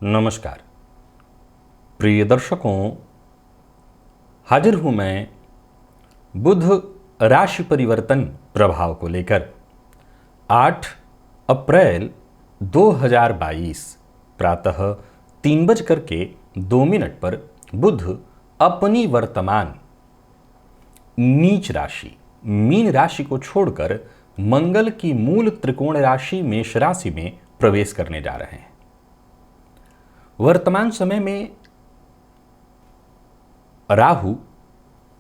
नमस्कार प्रिय दर्शकों, हाजिर हूं मैं बुध राशि परिवर्तन प्रभाव को लेकर। 8 अप्रैल 2022 प्रातः 3:02 पर बुध अपनी वर्तमान नीच राशि मीन राशि को छोड़कर मंगल की मूल त्रिकोण राशि मेष राशि में प्रवेश करने जा रहे हैं। वर्तमान समय में राहु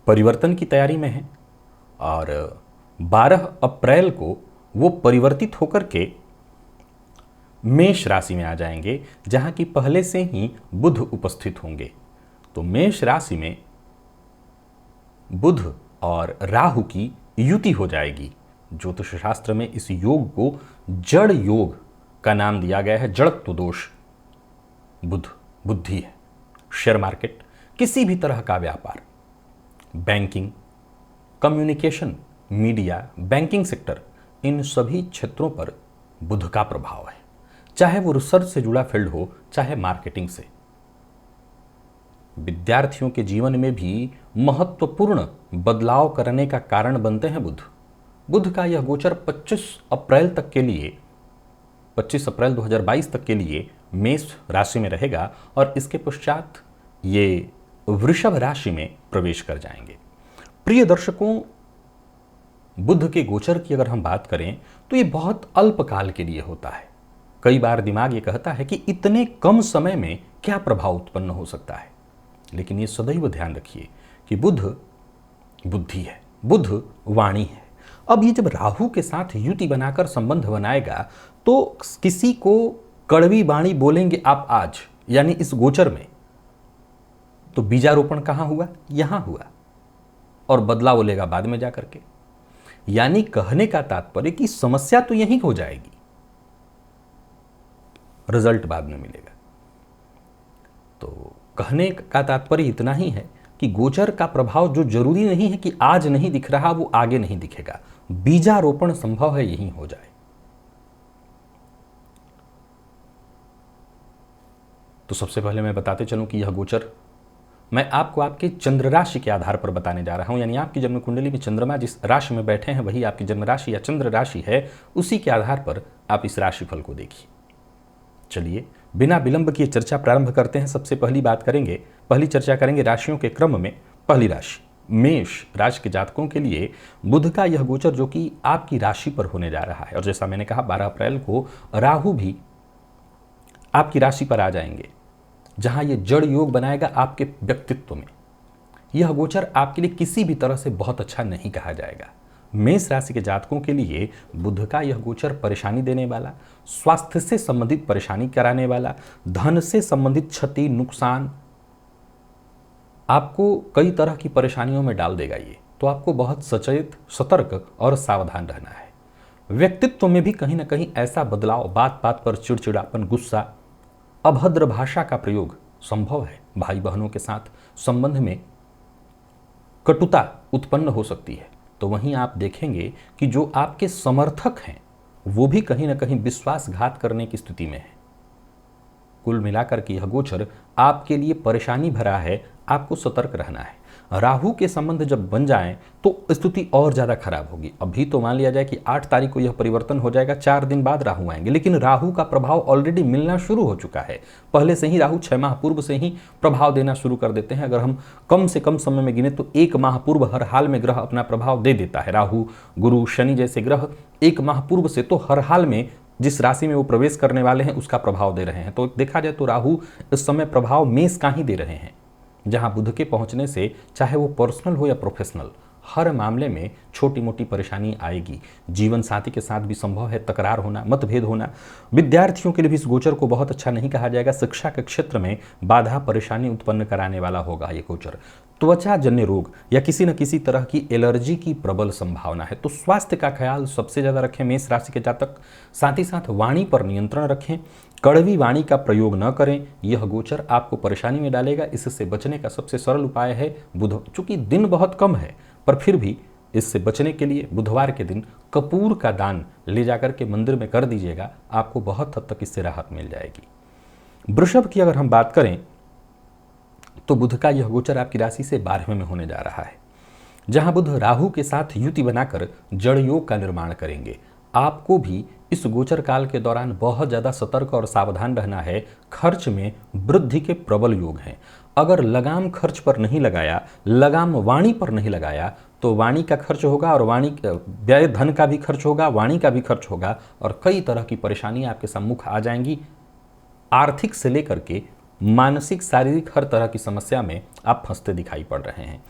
परिवर्तन की तैयारी में है और 12 अप्रैल को वो परिवर्तित होकर के मेष राशि में आ जाएंगे, जहां की पहले से ही बुध उपस्थित होंगे। तो मेष राशि में बुध और राहु की युति हो जाएगी। ज्योतिष शास्त्र में इस योग को जड़ योग का नाम दिया गया है। जड़त्व दोष बुध बुद्धि है। शेयर मार्केट, किसी भी तरह का व्यापार, banking, communication, media, banking sector, इन सभी क्षेत्रों पर बुध का प्रभाव है। चाहे वो रिसर्च से जुड़ा फील्ड हो, चाहे मार्केटिंग से। विद्यार्थियों के जीवन में भी महत्वपूर्ण बदलाव करने का कारण बनते हैं बुध। बुध का यह गोचर 25 अप्रैल 2022 तक के लिए मेष राशि में रहेगा और इसके पश्चात ये वृषभ राशि में प्रवेश कर जाएंगे। प्रिय दर्शकों, बुध के गोचर की अगर हम बात करें तो ये बहुत अल्पकाल के लिए होता है। कई बार दिमाग ये कहता है कि इतने कम समय में क्या प्रभाव उत्पन्न हो सकता है, लेकिन ये सदैव ध्यान रखिए कि बुध बुद्धि है, बुध वाणी है। अब ये जब राहु के साथ युति बनाकर संबंध बनाएगा तो किसी को कड़वी वाणी बोलेंगे आप आज, यानी इस गोचर में, तो बीजारोपण कहां हुआ? यहां हुआ, और बदला बोलेगा बाद में जाकर के। यानी कहने का तात्पर्य कि समस्या तो यहीं हो जाएगी, रिजल्ट बाद में मिलेगा। तो कहने का तात्पर्य इतना ही है कि गोचर का प्रभाव जो जरूरी नहीं है कि आज नहीं दिख रहा वो आगे नहीं दिखेगा। बीजारोपण संभव है यहीं हो जाए। तो सबसे पहले मैं बताते चलूं कि यह गोचर मैं आपको आपके चंद्र राशि के आधार पर बताने जा रहा हूं। यानी आपकी जन्म कुंडली में चंद्रमा जिस राशि में बैठे हैं वही आपकी जन्म राशि या चंद्र राशि है, उसी के आधार पर आप इस राशिफल को देखिए। चलिए बिना विलंब किए चर्चा प्रारंभ करते हैं। सबसे पहली चर्चा करेंगे राशियों के क्रम में। पहली राशि मेष राशि के जातकों के लिए बुध का यह गोचर जो कि आपकी राशि पर होने जा रहा है, और जैसा मैंने कहा 12 अप्रैल को राहु भी आपकी राशि पर आ जाएंगे, जहां ये जड़ योग बनाएगा आपके व्यक्तित्व में। यह गोचर आपके लिए किसी भी तरह से बहुत अच्छा नहीं कहा जाएगा। मेष राशि के जातकों के लिए बुध का यह गोचर परेशानी देने वाला, स्वास्थ्य से संबंधित परेशानी कराने वाला, धन से संबंधित क्षति, नुकसान, आपको कई तरह की परेशानियों में डाल देगा ये। तो आपको बहुत सचेत, सतर्क और सावधान रहना है। व्यक्तित्व में भी कहीं ना कहीं ऐसा बदलाव, बात बात पर चिड़चिड़ापन, गुस्सा, अभद्र भाषा का प्रयोग संभव है। भाई बहनों के साथ संबंध में कटुता उत्पन्न हो सकती है। तो वहीं आप देखेंगे कि जो आपके समर्थक हैं वो भी कहीं ना कहीं विश्वासघात करने की स्थिति में है। कुल मिलाकर के यह गोचर आपके लिए परेशानी भरा है, आपको सतर्क रहना है। राहु के संबंध जब बन जाएं तो स्थिति और ज्यादा खराब होगी। अभी तो मान लिया जाए कि 8 तारीख को यह परिवर्तन हो जाएगा, 4 दिन बाद राहु आएंगे, लेकिन राहु का प्रभाव ऑलरेडी मिलना शुरू हो चुका है। पहले से ही राहु 6 माह पूर्व से ही प्रभाव देना शुरू कर देते हैं। अगर हम कम से कम समय में गिने तो 1 माह पूर्व हर हाल में ग्रह अपना प्रभाव दे देता है। राहु, गुरु, शनि जैसे ग्रह 1 माह पूर्व से तो हर हाल में जिस राशि में वो प्रवेश करने वाले हैं उसका प्रभाव दे रहे हैं। तो देखा जाए तो राहु इस समय प्रभाव मेष का ही दे रहे हैं, जहां बुध के पहुंचने से चाहे वो पर्सनल हो या प्रोफेशनल, हर मामले में छोटी मोटी परेशानी आएगी। जीवन साथी के साथ भी संभव है तकरार होना, मतभेद होना। विद्यार्थियों के लिए भी इस गोचर को बहुत अच्छा नहीं कहा जाएगा। शिक्षा के क्षेत्र में बाधा, परेशानी उत्पन्न कराने वाला होगा ये गोचर। त्वचा जन्य रोग या किसी न किसी तरह की एलर्जी की प्रबल संभावना है। तो स्वास्थ्य का ख्याल सबसे ज्यादा रखें मेष राशि के जातक। साथ ही साथ वाणी पर नियंत्रण रखें, कड़वी वाणी का प्रयोग न करें। यह गोचर आपको परेशानी में डालेगा। इससे बचने का सबसे सरल उपाय है बुध। चूंकि दिन बहुत कम है पर फिर भी इससे बचने के लिए बुधवार के दिन कपूर का दान ले जाकर के मंदिर में कर दीजिएगा, आपको बहुत हद तक इससे राहत मिल जाएगी। वृषभ की अगर हम बात करें तो बुध का यह गोचर आपकी राशि से 12वें में होने जा रहा है, जहां बुध राहु के साथ युति बनाकर जड़ योग का निर्माण करेंगे। आपको भी इस गोचर काल के दौरान बहुत ज़्यादा सतर्क और सावधान रहना है। खर्च में वृद्धि के प्रबल योग हैं। अगर लगाम खर्च पर नहीं लगाया, लगाम वाणी पर नहीं लगाया, तो वाणी का खर्च होगा और वाणी व्यय धन का भी खर्च होगा, वाणी का भी खर्च होगा और कई तरह की परेशानियां आपके सम्मुख आ जाएंगी। आर्थिक से लेकर के मानसिक, शारीरिक हर तरह की समस्या में आप फंसते दिखाई पड़ रहे हैं।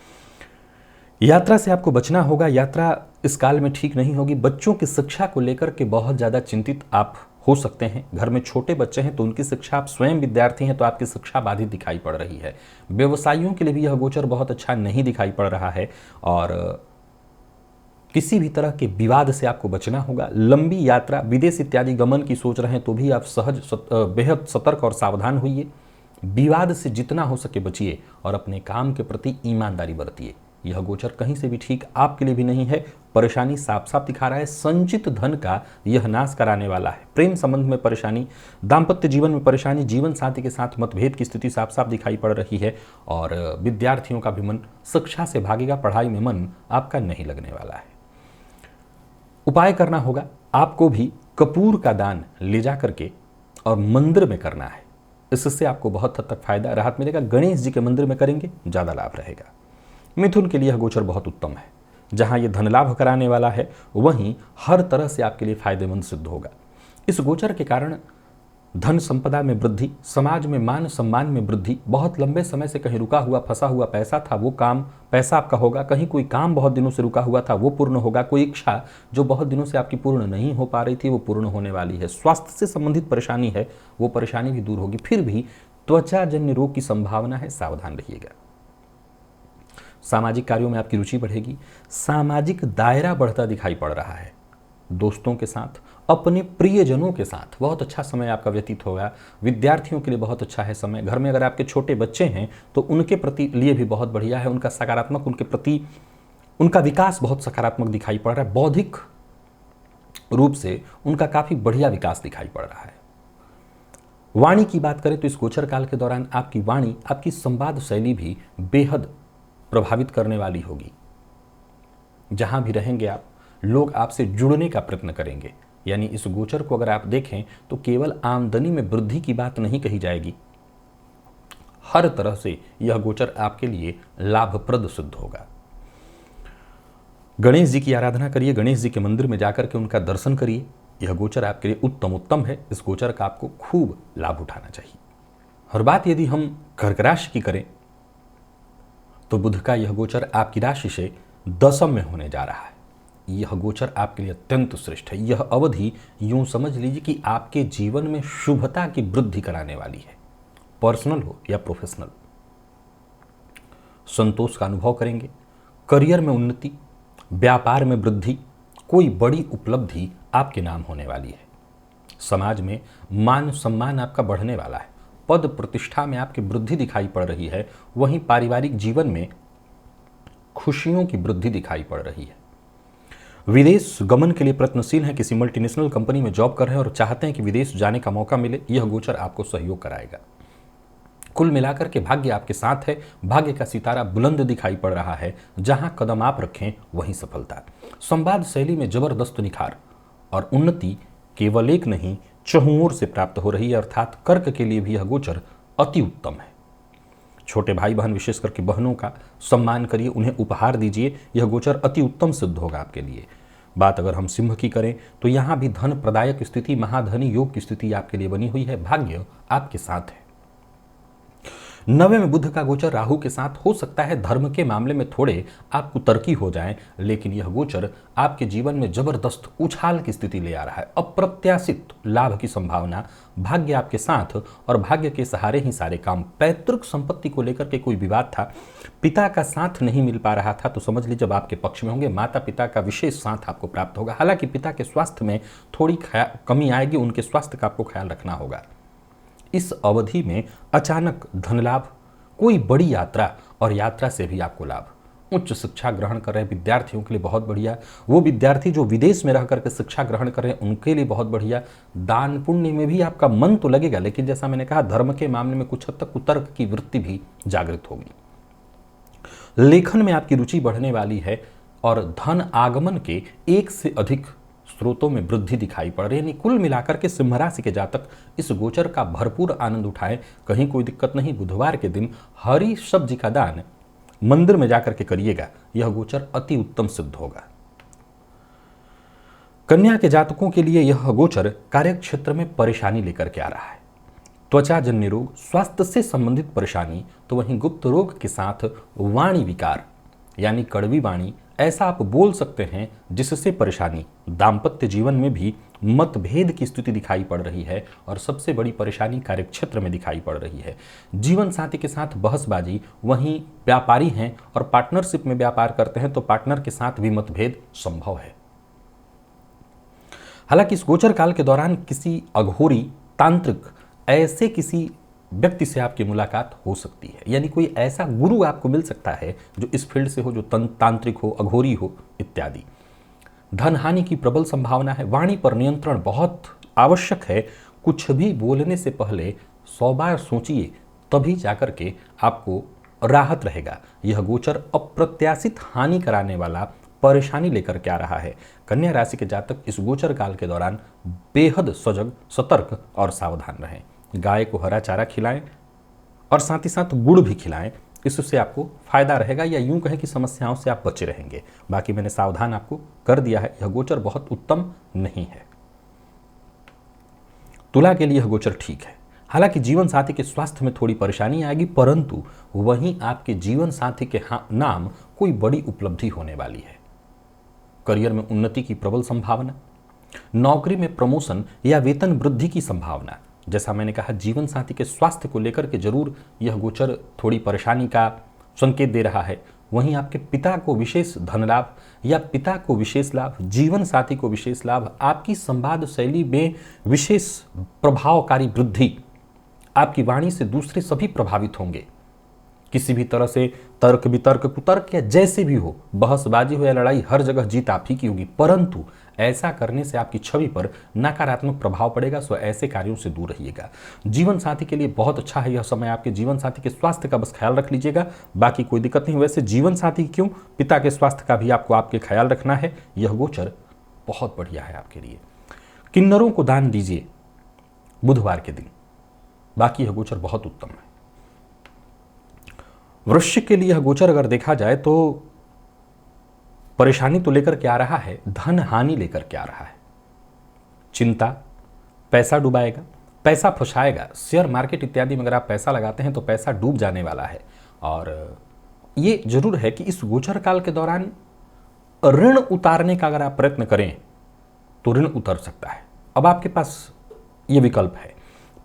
यात्रा से आपको बचना होगा। यात्रा इस काल में ठीक नहीं होगी। बच्चों की शिक्षा को लेकर के बहुत ज़्यादा चिंतित आप हो सकते हैं। घर में छोटे बच्चे हैं तो उनकी शिक्षा, आप स्वयं विद्यार्थी हैं तो आपकी शिक्षा बाधित दिखाई पड़ रही है। व्यवसायियों के लिए भी यह गोचर बहुत अच्छा नहीं दिखाई पड़ रहा है और किसी भी तरह के विवाद से आपको बचना होगा। लंबी यात्रा, विदेश इत्यादि गमन की सोच रहे हैं तो भी आप बेहद सतर्क और सावधान होइए। विवाद से जितना हो सके बचिए और अपने काम के प्रति ईमानदारी बरतिए। यह गोचर कहीं से भी ठीक आपके लिए भी नहीं है। परेशानी साफ साफ दिखा रहा है। संचित धन का यह नाश कराने वाला है। प्रेम संबंध में परेशानी, दाम्पत्य जीवन में परेशानी, जीवन साथी के साथ मतभेद की स्थिति साफ साफ दिखाई पड़ रही है और विद्यार्थियों का भी मन शिक्षा से भागेगा, पढ़ाई में मन आपका नहीं लगने वाला है। उपाय करना होगा, आपको भी कपूर का दान ले जा करके और मंदिर में करना है। इससे आपको बहुत हद तक फायदा, राहत मिलेगा। गणेश जी के मंदिर में करेंगे ज़्यादा लाभ रहेगा। मिथुन के लिए यह गोचर बहुत उत्तम है। जहां यह धन लाभ कराने वाला है वहीं हर तरह से आपके लिए फायदेमंद सिद्ध होगा। इस गोचर के कारण धन संपदा में वृद्धि, समाज में मान सम्मान में वृद्धि, बहुत लंबे समय से कहीं रुका हुआ फंसा हुआ पैसा था वो काम, पैसा आपका होगा। कहीं कोई काम बहुत दिनों से रुका हुआ था वो पूर्ण होगा। कोई इच्छा जो बहुत दिनों से आपकी पूर्ण नहीं हो पा रही थी वो पूर्ण होने वाली है। स्वास्थ्य से संबंधित परेशानी है वो परेशानी भी दूर होगी। फिर भी त्वचाजन्य रोग की संभावना है, सावधान रहिएगा। सामाजिक कार्यों में आपकी रुचि बढ़ेगी। सामाजिक दायरा बढ़ता दिखाई पड़ रहा है। दोस्तों के साथ, अपने प्रियजनों के साथ बहुत अच्छा समय आपका व्यतीत होगा। विद्यार्थियों के लिए बहुत अच्छा है समय। घर में अगर आपके छोटे बच्चे हैं तो उनके प्रति लिए भी बहुत बढ़िया है। उनका सकारात्मक, उनके प्रति उनका विकास बहुत सकारात्मक दिखाई पड़ रहा है। बौद्धिक रूप से उनका काफी बढ़िया विकास दिखाई पड़ रहा है। वाणी की बात करें तो इस गोचर काल के दौरान आपकी वाणी, आपकी संवाद शैली भी बेहद प्रभावित करने वाली होगी। जहां भी रहेंगे आप, लोग आपसे जुड़ने का प्रयत्न करेंगे। यानी इस गोचर को अगर आप देखें तो केवल आमदनी में वृद्धि की बात नहीं कही जाएगी। हर तरह से यह गोचर आपके लिए लाभप्रद सिद्ध होगा। गणेश जी की आराधना करिए। गणेश जी के मंदिर में जाकर के उनका दर्शन करिए। यह गोचर आपके लिए उत्तम है। इस गोचर का आपको खूब लाभ उठाना चाहिए। और बात यदि हम कर्क राशि की करें तो बुध का यह गोचर आपकी राशि से 10 में होने जा रहा है। यह गोचर आपके लिए अत्यंत श्रेष्ठ है। यह अवधि यूं समझ लीजिए कि आपके जीवन में शुभता की वृद्धि कराने वाली है। पर्सनल हो या प्रोफेशनल, संतोष का अनुभव करेंगे। करियर में उन्नति, व्यापार में वृद्धि, कोई बड़ी उपलब्धि आपके नाम होने वाली है। समाज में मान सम्मान आपका बढ़ने वाला है। पद प्रतिष्ठा में आपकी वृद्धि दिखाई पड़ रही है। वहीं पारिवारिक जीवन में खुशियों की वृद्धि दिखाई पड़ रही है। विदेश गमन के लिए प्रयत्नशील हैं, किसी मल्टीनेशनल कंपनी में जॉब कर रहे हैं और चाहते हैं कि विदेश जाने का मौका मिले, यह गोचर आपको सहयोग कराएगा। कुल मिलाकर के भाग्य आपके साथ है। भाग्य का सितारा बुलंद दिखाई पड़ रहा है। जहां कदम आप रखें वहीं सफलता। संवाद शैली में जबरदस्त निखार और उन्नति केवल एक नहीं, चहुं ओर से प्राप्त हो रही है। अर्थात कर्क के लिए भी यह गोचर अति उत्तम है। छोटे भाई बहन, विशेष करके बहनों का सम्मान करिए, उन्हें उपहार दीजिए। यह गोचर अति उत्तम सिद्ध होगा आपके लिए। बात अगर हम सिंह की करें तो यहाँ भी धन प्रदायक स्थिति, महाधनी योग की स्थिति आपके लिए बनी हुई है। भाग्य आपके साथ है। 9वें में बुध का गोचर राहु के साथ हो सकता है धर्म के मामले में थोड़े आप कुतर्की हो जाएं, लेकिन यह गोचर आपके जीवन में जबरदस्त उछाल की स्थिति ले आ रहा है। अप्रत्याशित लाभ की संभावना, भाग्य आपके साथ और भाग्य के सहारे ही सारे काम। पैतृक संपत्ति को लेकर के कोई विवाद था, पिता का साथ नहीं मिल पा रहा था, तो समझ लीजिए जब आपके पक्ष में होंगे। माता पिता का विशेष साथ आपको प्राप्त होगा। हालांकि पिता के स्वास्थ्य में थोड़ी कमी आएगी, उनके स्वास्थ्य का आपको ख्याल रखना होगा। इस अवधि में अचानक धन लाभ, कोई बड़ी यात्रा और यात्रा से भी आपको लाभ, उच्च शिक्षा ग्रहण कर रहे हैं विद्यार्थियों के लिए बहुत बढ़िया, वो विद्यार्थी जो विदेश में रह करके शिक्षा ग्रहण कर रहे हैं उनके लिए बहुत बढ़िया। दान पुण्य में भी आपका मन तो लगेगा, लेकिन जैसा मैंने कहा धर्म के मामले में कुछ हद तक कुतर्क की वृत्ति भी जागृत होगी। लेखन में आपकी रुचि बढ़ने वाली है और धन आगमन के एक से अधिक स्रोतों में वृद्धि दिखाई पड़ रही है। यानी कुल मिलाकर के सिंह राशि के जातक इस गोचर का भरपूर आनंद उठाएं, कहीं कोई दिक्कत नहीं। बुधवार के दिन हरी सब्जी का दान मंदिर में जाकर के करिएगा, यह गोचर अति उत्तम सिद्ध होगा। कन्या के जातकों के लिए यह गोचर कार्य क्षेत्र में परेशानी लेकर के आ रहा है। त्वचा जन्य रोग, स्वास्थ्य से संबंधित परेशानी, तो वहीं गुप्त रोग के साथ वाणी विकार यानी कड़वी वाणी, ऐसा आप बोल सकते हैं जिससे परेशानी। दाम्पत्य जीवन में भी मतभेद की स्थिति दिखाई पड़ रही है और सबसे बड़ी परेशानी कार्यक्षेत्र में दिखाई पड़ रही है। जीवन साथी के साथ बहसबाजी, वहीं व्यापारी हैं और पार्टनरशिप में व्यापार करते हैं तो पार्टनर के साथ भी मतभेद संभव है। हालांकि इस गोचर काल के दौरान किसी अघोरी, तांत्रिक, ऐसे किसी व्यक्ति से आपकी मुलाकात हो सकती है। यानी कोई ऐसा गुरु आपको मिल सकता है जो इस फील्ड से हो, जो तांत्रिक हो, अघोरी हो इत्यादि। धन हानि की प्रबल संभावना है। वाणी पर नियंत्रण बहुत आवश्यक है। कुछ भी बोलने से पहले 100 बार सोचिए, तभी जाकर के आपको राहत रहेगा। यह गोचर अप्रत्याशित हानि कराने वाला परेशानी लेकर के आ रहा है। कन्या राशि के जातक इस गोचर काल के दौरान बेहद सजग, सतर्क और सावधान रहें। गाय को हरा चारा खिलाएं और साथ ही साथ गुड़ भी खिलाएं, इससे आपको फायदा रहेगा, या यूं कहें कि समस्याओं से आप बचे रहेंगे। बाकी मैंने सावधान आपको कर दिया है। यह गोचर बहुत उत्तम नहीं है। तुला के लिए यह गोचर ठीक है। हालांकि जीवन साथी के स्वास्थ्य में थोड़ी परेशानी आएगी, परंतु वहीं आपके जीवन साथी के नाम कोई बड़ी उपलब्धि होने वाली है। करियर में उन्नति की प्रबल संभावना, नौकरी में प्रमोशन या वेतन वृद्धि की संभावना। जैसा मैंने कहा जीवन साथी के स्वास्थ्य को लेकर के जरूर यह गोचर थोड़ी परेशानी का संकेत दे रहा है। वहीं आपके पिता को विशेष धन लाभ या पिता को विशेष लाभ, जीवन साथी को विशेष लाभ, आपकी संवाद शैली में विशेष प्रभावकारी वृद्धि, आपकी वाणी से दूसरे सभी प्रभावित होंगे। किसी भी तरह से तर्क वितर्क, कुतर्क या जैसे भी हो, बहसबाजी हो या लड़ाई, हर जगह जीत आप ही की होगी, परंतु ऐसा करने से आपकी छवि पर नकारात्मक प्रभाव पड़ेगा। सो ऐसे कार्यों से दूर रहिएगा। जीवन साथी के लिए बहुत अच्छा है यह समय। आपके जीवन साथी के स्वास्थ्य का बस ख्याल रख लीजिएगा, बाकी कोई दिक्कत नहीं। वैसे जीवन साथी क्यों, पिता के स्वास्थ्य का भी आपको आपके ख्याल रखना है। यह गोचर बहुत बढ़िया है आपके लिए। किन्नरों को दान दीजिए बुधवार के दिन, बाकी यह गोचर बहुत उत्तम है। वृश्चिक के लिए यह गोचर अगर देखा जाए तो परेशानी तो लेकर के आ रहा है, धन हानि लेकर के आ रहा है। चिंता, पैसा डुबाएगा, पैसा फंसाएगा। शेयर मार्केट इत्यादि में अगर आप पैसा लगाते हैं तो पैसा डूब जाने वाला है। और ये जरूर है कि इस गोचर काल के दौरान ऋण उतारने का अगर आप प्रयत्न करें तो ऋण उतर सकता है। अब आपके पास ये विकल्प है,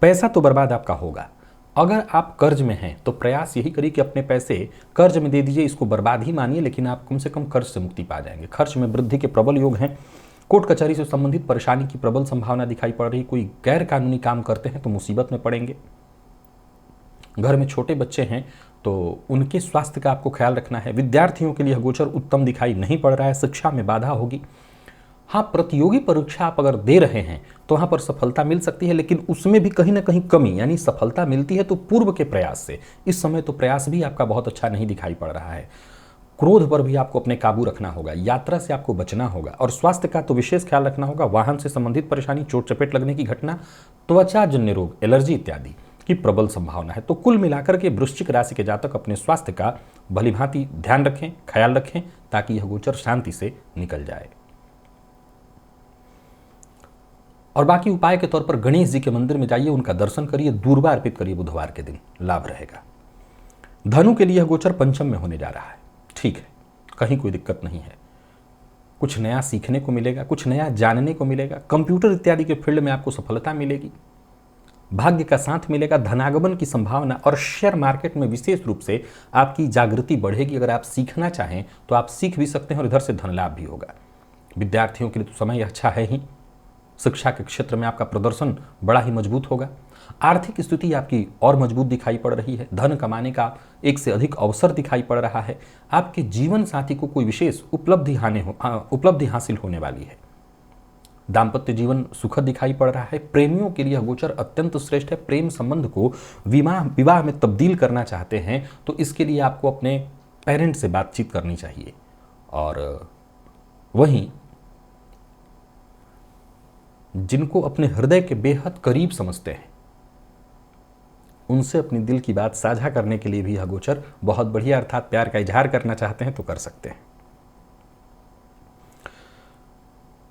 पैसा तो बर्बाद आपका होगा। अगर आप कर्ज में हैं तो प्रयास यही करिए कि अपने पैसे कर्ज में दे दीजिए, इसको बर्बाद ही मानिए, लेकिन आप कम से कम कर्ज से मुक्ति पा जाएंगे। खर्च में वृद्धि के प्रबल योग हैं। कोर्ट कचहरी से संबंधित परेशानी की प्रबल संभावना दिखाई पड़ रही। कोई गैर कानूनी काम करते हैं तो मुसीबत में पड़ेंगे। घर में छोटे बच्चे हैं तो उनके स्वास्थ्य का आपको ख्याल रखना है। विद्यार्थियों के लिए यह गोचर उत्तम दिखाई नहीं पड़ रहा है। शिक्षा में बाधा होगी। हाँ, प्रतियोगी परीक्षा आप अगर दे रहे हैं तो वहाँ पर सफलता मिल सकती है, लेकिन उसमें भी कहीं ना कहीं कमी, यानी सफलता मिलती है तो पूर्व के प्रयास से। इस समय तो प्रयास भी आपका बहुत अच्छा नहीं दिखाई पड़ रहा है। क्रोध पर भी आपको अपने काबू रखना होगा। यात्रा से आपको बचना होगा और स्वास्थ्य का तो विशेष ख्याल रखना होगा। वाहन से संबंधित परेशानी, चोट चपेट लगने की घटना, त्वचा जन्य रोग, एलर्जी इत्यादि की प्रबल संभावना है। तो कुल मिलाकर के वृश्चिक राशि के जातक अपने स्वास्थ्य का भलीभांति ध्यान रखें, ख्याल रखें, ताकि यह गोचर शांति से निकल जाए। और बाकी उपाय के तौर पर गणेश जी के मंदिर में जाइए, उनका दर्शन करिए, दूर्वा अर्पित करिए, बुधवार के दिन लाभ रहेगा। धनु के लिए यह गोचर पंचम में होने जा रहा है। ठीक है, कहीं कोई दिक्कत नहीं है। कुछ नया सीखने को मिलेगा, कुछ नया जानने को मिलेगा। कंप्यूटर इत्यादि के फील्ड में आपको सफलता मिलेगी, भाग्य का साथ मिलेगा, धनागमन की संभावना। और शेयर मार्केट में विशेष रूप से आपकी जागृति बढ़ेगी। अगर आप सीखना चाहें तो आप सीख भी सकते हैं और इधर से धन लाभ भी होगा। विद्यार्थियों के लिए तो समय अच्छा है ही। शिक्षा के क्षेत्र में आपका प्रदर्शन बड़ा ही मजबूत होगा। आर्थिक स्थिति आपकी और मजबूत दिखाई पड़ रही है। धन कमाने का एक से अधिक अवसर दिखाई पड़ रहा है। आपके जीवन साथी को कोई विशेष उपलब्धि हासिल होने वाली है। दाम्पत्य जीवन सुखद दिखाई पड़ रहा है। प्रेमियों के लिए यह गोचर अत्यंत श्रेष्ठ है। प्रेम संबंध को विवाह में तब्दील करना चाहते हैं तो इसके लिए आपको अपने पेरेंट से बातचीत करनी चाहिए। और वहीं जिनको अपने हृदय के बेहद करीब समझते हैं उनसे अपनी दिल की बात साझा करने के लिए भी यह गोचर बहुत बढ़िया, अर्थात प्यार का इजहार करना चाहते हैं तो कर सकते हैं।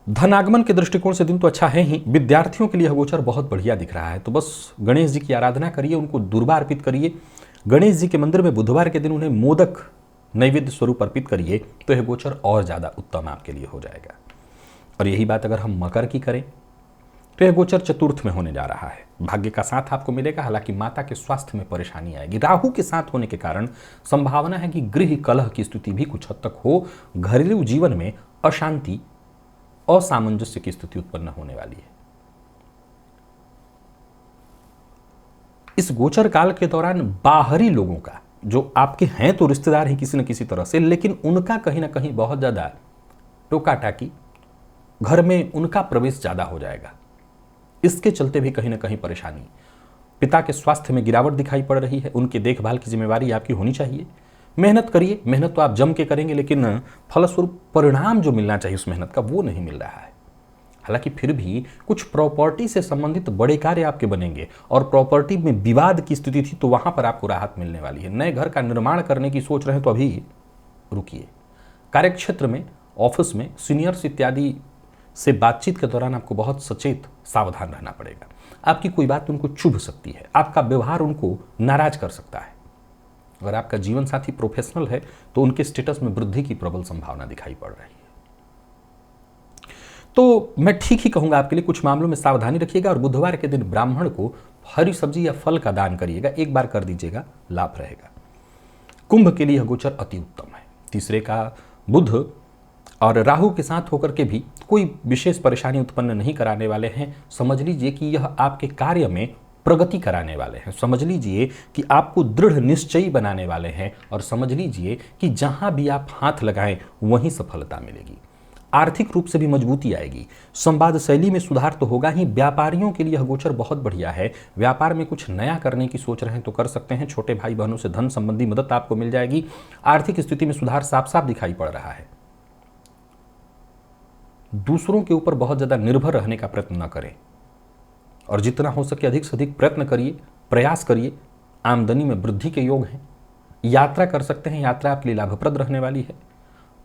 धनागमन के दृष्टिकोण से दिन तो अच्छा है ही। विद्यार्थियों के लिए यह गोचर बहुत बढ़िया दिख रहा है। तो बस गणेश जी की आराधना करिए, उनको दुर्वा अर्पित करिए। गणेश जी के मंदिर में बुधवार के दिन उन्हें मोदक नैवेद्य स्वरूप अर्पित करिए तो यह गोचर और ज़्यादा उत्तम आपके लिए हो जाएगा। और यही बात अगर हम मकर की करें तो यह गोचर चतुर्थ में होने जा रहा है। भाग्य का साथ आपको मिलेगा, हालांकि माता के स्वास्थ्य में परेशानी आएगी। राहु के साथ होने के कारण संभावना है कि गृह कलह की स्थिति भी कुछ हद तक हो। घरेलू जीवन में अशांति, असामंजस्य की स्थिति उत्पन्न होने वाली है। इस गोचर काल के दौरान बाहरी लोगों का, जो आपके हैं तो रिश्तेदार ही किसी न किसी तरह से, लेकिन उनका कहीं ना कहीं बहुत ज्यादा टोका टाकी, घर में उनका प्रवेश ज्यादा हो जाएगा। इसके चलते भी कहीं ना कहीं परेशानी। पिता के स्वास्थ्य में गिरावट दिखाई पड़ रही है। उनकी देखभाल की जिम्मेवारी आपकी होनी चाहिए। मेहनत करिए, मेहनत तो आप जम के करेंगे, लेकिन फलस्वरूप परिणाम जो मिलना चाहिए उस मेहनत का वो नहीं मिल रहा है। हालांकि फिर भी कुछ प्रॉपर्टी से संबंधित बड़े कार्य आपके बनेंगे और प्रॉपर्टी में विवाद की स्थिति थी तो वहां पर आपको राहत मिलने वाली है। नए घर का निर्माण करने की सोच रहे हैं तो अभी रुकिए। कार्यक्षेत्र में, ऑफिस में सीनियर्स इत्यादि से बातचीत के दौरान आपको बहुत सचेत सावधान रहना पड़ेगा। आपकी कोई बात उनको चुभ सकती है, आपका व्यवहार उनको नाराज कर सकता है। अगर आपका जीवन साथी प्रोफेशनल है तो उनके स्टेटस में वृद्धि की प्रबल संभावना दिखाई पड़ रही है। तो मैं ठीक ही कहूंगा, आपके लिए कुछ मामलों में सावधानी रखिएगा और बुधवार के दिन ब्राह्मण को हरी सब्जी या फल का दान करिएगा। एक बार कर दीजिएगा, लाभ रहेगा। कुंभ के लिए यह गोचर अति उत्तम है। तीसरे का बुध और राहु के साथ होकर के भी कोई विशेष परेशानी उत्पन्न नहीं कराने वाले हैं। समझ लीजिए कि यह आपके कार्य में प्रगति कराने वाले हैं। समझ लीजिए कि आपको दृढ़ निश्चयी बनाने वाले हैं और समझ लीजिए कि जहां भी आप हाथ लगाएं वहीं सफलता मिलेगी। आर्थिक रूप से भी मजबूती आएगी। संवाद शैली में सुधार तो होगा ही। व्यापारियों के लिए यह गोचर बहुत बढ़िया है। व्यापार में कुछ नया करने की सोच रहे हैं तो कर सकते हैं। छोटे भाई बहनों से धन संबंधी मदद आपको मिल जाएगी। आर्थिक स्थिति में सुधार साफ साफ दिखाई पड़ रहा है। दूसरों के ऊपर बहुत ज्यादा निर्भर रहने का प्रयत्न न करें और जितना हो सके अधिक से अधिक प्रयत्न करिए, प्रयास करिए। आमदनी में वृद्धि के योग हैं। यात्रा कर सकते हैं, यात्रा आपके लिए लाभप्रद रहने वाली है।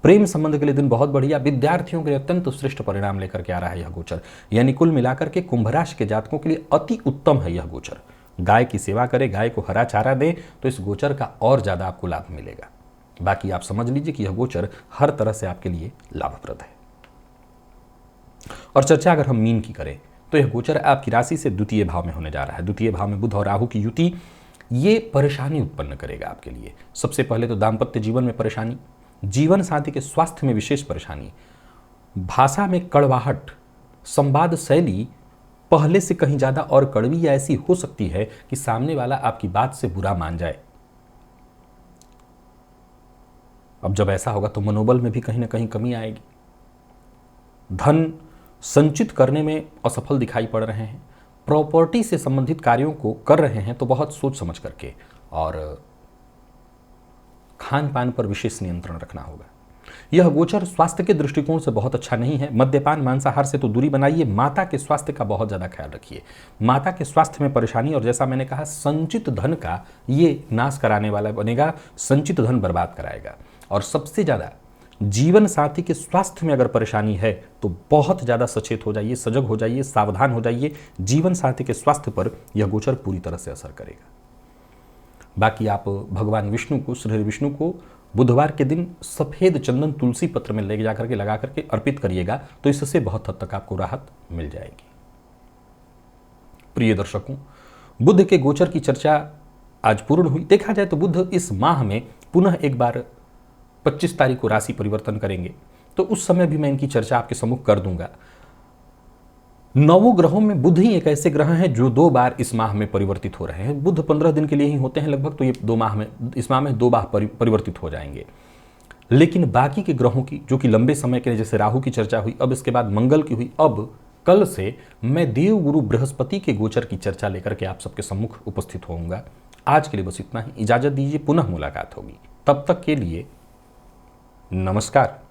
प्रेम संबंध के लिए दिन बहुत बढ़िया। विद्यार्थियों के लिए अत्यंत श्रेष्ठ परिणाम लेकर के आ रहा है यह गोचर। यानी कुल मिलाकर के कुंभ राशि के जातकों के लिए अति उत्तम है यह गोचर। गाय की सेवा करें, गाय को हरा चारा दें तो इस गोचर का और ज्यादा आपको लाभ मिलेगा। बाकी आप समझ लीजिए कि यह गोचर हर तरह से आपके लिए लाभप्रद है। और चर्चा अगर हम मीन की करें तो यह गोचर आपकी राशि से द्वितीय भाव में होने जा रहा है। द्वितीय भाव में बुध और राहु की युति ये परेशानी उत्पन्न करेगा आपके लिए। सबसे पहले तो दाम्पत्य जीवन में परेशानी, जीवन साथी के स्वास्थ्य में विशेष परेशानी, भाषा में कड़वाहट, संवाद शैली पहले से कहीं ज्यादा और कड़वी या ऐसी हो सकती है कि सामने वाला आपकी बात से बुरा मान जाए। अब जब ऐसा होगा तो मनोबल में भी कहीं ना कहीं कमी आएगी। धन संचित करने में असफल दिखाई पड़ रहे हैं। प्रॉपर्टी से संबंधित कार्यों को कर रहे हैं तो बहुत सोच समझ करके, और खान पान पर विशेष नियंत्रण रखना होगा। यह गोचर स्वास्थ्य के दृष्टिकोण से बहुत अच्छा नहीं है। मद्यपान, मांसाहार से तो दूरी बनाइए। माता के स्वास्थ्य का बहुत ज्यादा ख्याल रखिए। माता के स्वास्थ्य में परेशानी, और जैसा मैंने कहा संचित धन का ये नाश कराने वाला बनेगा। संचित धन बर्बाद कराएगा। और सबसे ज्यादा जीवन साथी के स्वास्थ्य में अगर परेशानी है तो बहुत ज्यादा सचेत हो जाइए, सजग हो जाइए, सावधान हो जाइए। जीवन साथी के स्वास्थ्य पर यह गोचर पूरी तरह से असर करेगा। बाकी आप भगवान विष्णु को, श्री विष्णु को बुधवार के दिन सफेद चंदन तुलसी पत्र में ले जाकर के लगा करके अर्पित करिएगा तो इससे बहुत हद तक आपको राहत मिल जाएगी। प्रिय दर्शकों, बुध के गोचर की चर्चा आज पूर्ण हुई। देखा जाए तो बुध इस माह में पुनः एक बार 25 तारीख को राशि परिवर्तन करेंगे तो उस समय भी मैं इनकी चर्चा आपके सम्मुख कर दूंगा। नवों ग्रहों में बुध ही एक ऐसे ग्रह हैं जो 2 बार इस माह में परिवर्तित हो रहे हैं। बुध 15 दिन के लिए ही होते हैं लगभग, तो ये 2 माह में, इस माह में 2 बार परिवर्तित हो जाएंगे। लेकिन बाकी के ग्रहों की, जो कि लंबे समय के लिए, जैसे राहु की चर्चा हुई, अब इसके बाद मंगल की हुई, अब कल से मैं देवगुरु बृहस्पति के गोचर की चर्चा लेकर के आप सबके सम्मुख उपस्थित होऊंगा। आज के लिए बस इतना ही, इजाजत दीजिए, पुनः मुलाकात होगी। तब तक के लिए नमस्कार।